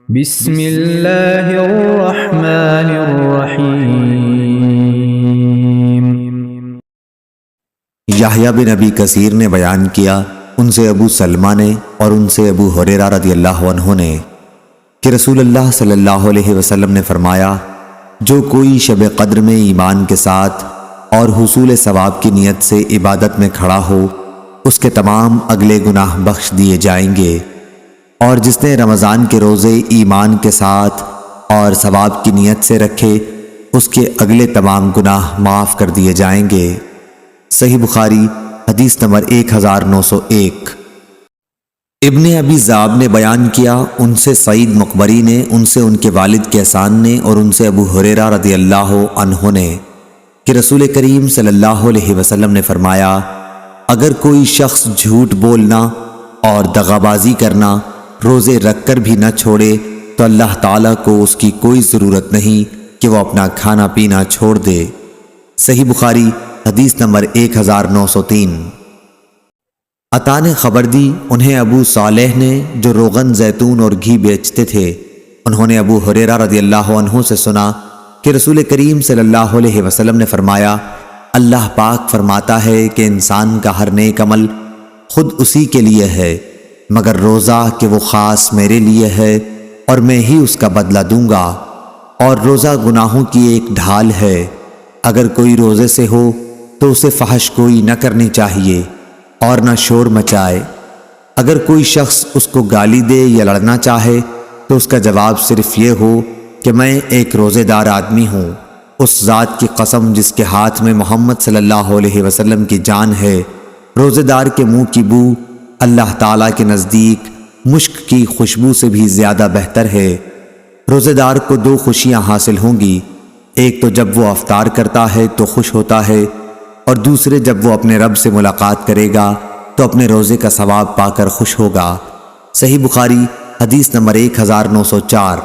بسم اللہ الرحمن الرحیم۔ یحییٰ بن ابی کثیر نے بیان کیا، ان سے ابو سلمہ نے اور ان سے ابو ہریرہ رضی اللہ عنہ نے کہ رسول اللہ صلی اللہ علیہ وسلم نے فرمایا، جو کوئی شب قدر میں ایمان کے ساتھ اور حصول ثواب کی نیت سے عبادت میں کھڑا ہو، اس کے تمام اگلے گناہ بخش دیے جائیں گے، اور جس نے رمضان کے روزے ایمان کے ساتھ اور ثواب کی نیت سے رکھے، اس کے اگلے تمام گناہ معاف کر دیے جائیں گے۔ صحیح بخاری حدیث نمبر 1901۔ ابن ابی ذئب نے بیان کیا، ان سے سعید مقبری نے، ان سے ان کے والد کیسان نے اور ان سے ابو ہریرہ رضی اللہ عنہ نے کہ رسول کریم صلی اللہ علیہ وسلم نے فرمایا، اگر کوئی شخص جھوٹ بولنا اور دغابازی کرنا روزے رکھ کر بھی نہ چھوڑے تو اللہ تعالیٰ کو اس کی کوئی ضرورت نہیں کہ وہ اپنا کھانا پینا چھوڑ دے۔ صحیح بخاری حدیث نمبر 1903۔ عطا نے خبر دی، انہیں ابو صالح نے جو روغن زیتون اور گھی بیچتے تھے، انہوں نے ابو ہریرہ رضی اللہ عنہ سے سنا کہ رسول کریم صلی اللہ علیہ وسلم نے فرمایا، اللہ پاک فرماتا ہے کہ انسان کا ہر نیک عمل خود اسی کے لیے ہے، مگر روزہ کہ وہ خاص میرے لیے ہے اور میں ہی اس کا بدلہ دوں گا، اور روزہ گناہوں کی ایک ڈھال ہے، اگر کوئی روزے سے ہو تو اسے فحش کوئی نہ کرنی چاہیے اور نہ شور مچائے۔ اگر کوئی شخص اس کو گالی دے یا لڑنا چاہے تو اس کا جواب صرف یہ ہو کہ میں ایک روزے دار آدمی ہوں، اس ذات کی قسم جس کے ہاتھ میں محمد صلی اللہ علیہ وسلم کی جان ہے، روزے دار کے منہ کی بو اللہ تعالیٰ کے نزدیک مشک کی خوشبو سے بھی زیادہ بہتر ہے۔ روزے دار کو دو خوشیاں حاصل ہوں گی، ایک تو جب وہ افطار کرتا ہے تو خوش ہوتا ہے، اور دوسرے جب وہ اپنے رب سے ملاقات کرے گا تو اپنے روزے کا ثواب پا کر خوش ہوگا۔ صحیح بخاری حدیث نمبر 1904۔